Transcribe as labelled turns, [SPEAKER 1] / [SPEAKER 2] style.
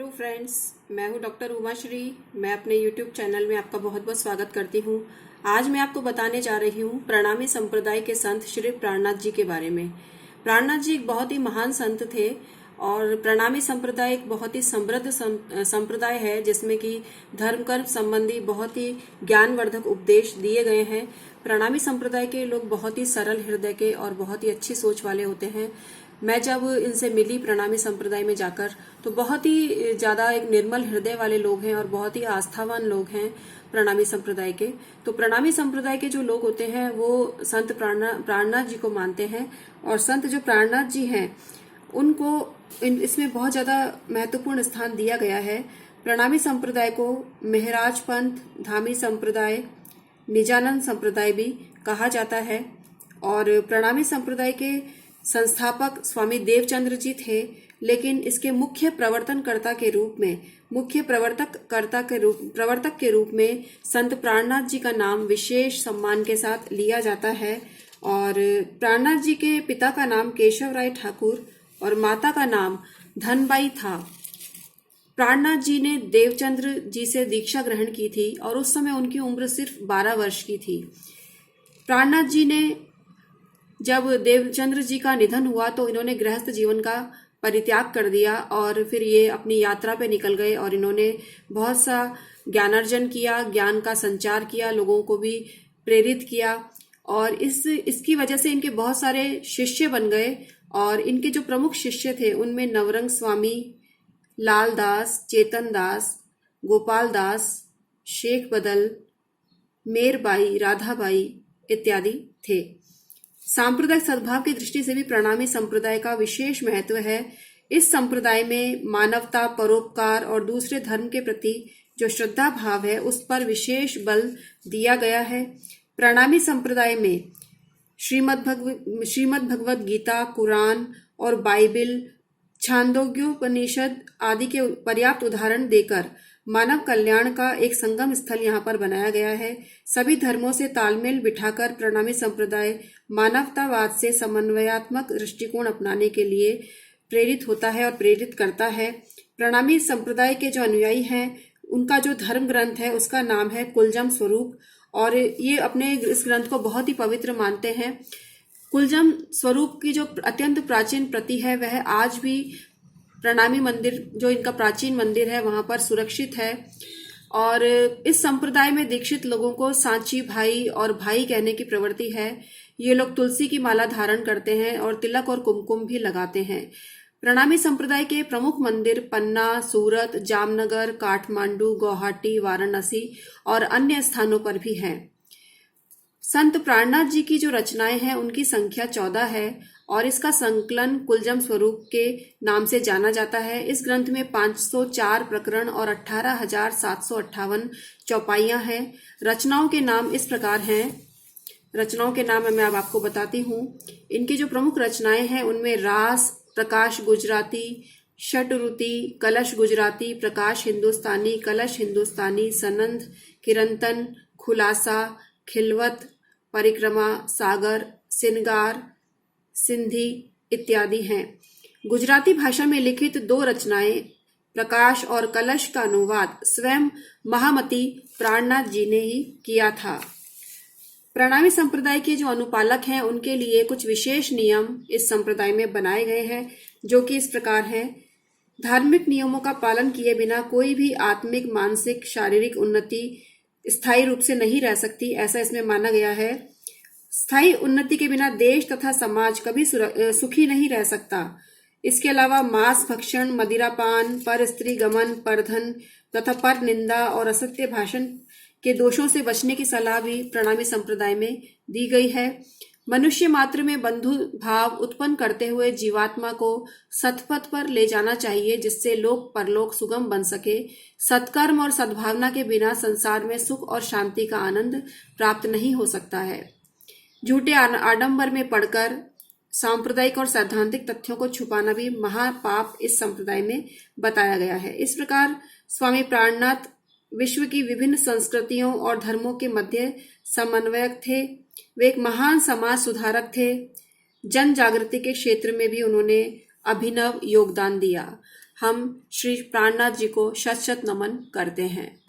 [SPEAKER 1] Hello friends, मैं हूं doctor Umashri. मैं अपने यूट्यूब चैनल में आपका बहुत बहुत स्वागत करती हूं। आज मैं आपको बताने जा रही हूं प्रणामी संप्रदाय के संत श्री प्राणनाथ जी के बारे में। प्राणनाथ जी एक बहुत ही महान संत थे और प्रणामी संप्रदाय एक बहुत ही समृद्ध संप्रदाय है जिसमें कि धर्म कर्म संबंधी बहुत ही ज्ञानवर्धक उपदेश दिए गए हैं। प्रणामी संप्रदाय के लोग बहुत ही सरल हृदय के और बहुत ही अच्छी सोच वाले होते हैं। मैं जब इनसे मिली प्रणामी संप्रदाय में जाकर तो बहुत ही ज्यादा एक निर्मल हृदय वाले लोग हैं और बहुत ही आस्थावान लोग हैं प्रणामी संप्रदाय के। तो प्रणामी संप्रदाय के जो लोग होते हैं वो संत प्राणनाथ जी को मानते हैं और संत जो प्राणनाथ जी हैं उनको इसमें बहुत ज्यादा महत्वपूर्ण स्थान दिया गया है। प्रणामी संप्रदाय को मेहराज पंथ, धामी संप्रदाय, निजानंद संप्रदाय भी कहा जाता है और प्रणामी संप्रदाय के संस्थापक स्वामी देवचंद्र जी थे, लेकिन इसके मुख्य प्रवर्तक के रूप में संत प्राणनाथ जी का नाम विशेष सम्मान के साथ लिया जाता है। और प्राणनाथ जी के पिता का नाम केशव राय ठाकुर और माता का नाम धनबाई था। प्राणनाथ जी ने देवचंद्र जी से दीक्षा ग्रहण की थी और उस समय उनकी उम्र सिर्फ 12 वर्ष की थी। प्राणनाथ जी ने जब देवचंद्र जी का निधन हुआ तो इन्होंने गृहस्थ जीवन का परित्याग कर दिया और फिर ये अपनी यात्रा पे निकल गए और इन्होंने बहुत सा ज्ञानार्जन किया, ज्ञान का संचार किया, लोगों को भी प्रेरित किया और इसकी वजह से इनके बहुत सारे शिष्य बन गए। और इनके जो प्रमुख शिष्य थे उनमें नवरंग स्वामी, लाल दास, चेतन दास, गोपाल दास, शेख बदल, मेरबाई, राधाबाई इत्यादि थे। सांप्रदायिक सद्भाव की दृष्टि से भी प्रणामी संप्रदाय का विशेष महत्व है। इस संप्रदाय में मानवता, परोपकार और दूसरे धर्म के प्रति जो श्रद्धा भाव है उस पर विशेष बल दिया गया है। प्रणामी संप्रदाय में श्रीमद् भगवद गीता, कुरान और बाइबिल, छांदोग्योपनिषद आदि के पर्याप्त उदाहरण देकर मानव कल्याण का एक संगम स्थल यहाँ पर बनाया गया है। सभी धर्मों से तालमेल बिठाकर प्रणामी संप्रदाय मानवतावाद से समन्वयात्मक दृष्टिकोण अपनाने के लिए प्रेरित होता है और प्रेरित करता है। प्रणामी संप्रदाय के जो अनुयायी हैं उनका जो धर्म ग्रंथ है उसका नाम है कुलजम स्वरूप और ये अपने इस ग्रंथ को बहुत ही पवित्र मानते हैं। कुलजम स्वरूप की जो अत्यंत प्राचीन प्रति है वह आज भी प्रणामी मंदिर, जो इनका प्राचीन मंदिर है, वहां पर सुरक्षित है। और इस संप्रदाय में दीक्षित लोगों को सांची भाई और भाई कहने की प्रवृत्ति है। ये लोग तुलसी की माला धारण करते हैं और तिलक और कुमकुम भी लगाते हैं। प्रणामी संप्रदाय के प्रमुख मंदिर पन्ना, सूरत, जामनगर, काठमांडू, गुवाहाटी, वाराणसी और अन्य स्थानों पर भी हैं। संत प्राणनाथ जी की जो रचनाएं हैं उनकी संख्या 14 है और इसका संकलन कुलजम स्वरूप के नाम से जाना जाता है। इस ग्रंथ में 504 प्रकरण और 18,758 चौपाइयां हैं। रचनाओं के नाम इस प्रकार हैं। रचनाओं के नाम मैं अब आपको बताती हूँ। इनकी जो प्रमुख रचनाएं हैं उनमें रास, प्रकाश गुजराती, षटरुति, कलश गुजराती, प्रकाश हिंदुस्तानी, कलश हिंदुस्तानी, सनंद, किरंतन, खुलासा, खिलवत, परिक्रमा, सागर, सिनगार, सिंधी इत्यादि हैं। गुजराती भाषा में लिखित 2 रचनाएं प्रकाश और कलश का अनुवाद स्वयं महामती प्राणनाथ जी ने ही किया था। प्रणामी संप्रदाय के जो अनुपालक हैं उनके लिए कुछ विशेष नियम इस संप्रदाय में बनाए गए हैं जो कि इस प्रकार हैं। धार्मिक नियमों का पालन किए बिना कोई भी आत्मिक, मानसिक, शारीरिक उन्नति स्थायी रूप से नहीं रह सकती, ऐसा इसमें माना गया है। स्थायी उन्नति के बिना देश तथा समाज कभी सुखी नहीं रह सकता। इसके अलावा मांस भक्षण, मदिरापान, पर स्त्री गमन, परधन तथा पर निंदा और असत्य भाषण के दोषों से बचने की सलाह भी प्रणामी संप्रदाय में दी गई है। मनुष्य मात्र में बंधु भाव उत्पन्न करते हुए जीवात्मा को सतपथ पर ले जाना चाहिए जिससे लोक परलोक सुगम बन सके। सत्कर्म और सद्भावना के बिना संसार में सुख और शांति का आनंद प्राप्त नहीं हो सकता है। झूठे आडंबर में पड़कर सांप्रदायिक और सैद्धांतिक तथ्यों को छुपाना भी महापाप इस संप्रदाय में बताया गया है। इस प्रकार स्वामी प्राणनाथ विश्व की विभिन्न संस्कृतियों और धर्मों के मध्य समन्वयक थे। वे एक महान समाज सुधारक थे। जन जागृति के क्षेत्र में भी उन्होंने अभिनव योगदान दिया। हम श्री प्राणनाथ जी को शत शत नमन करते हैं।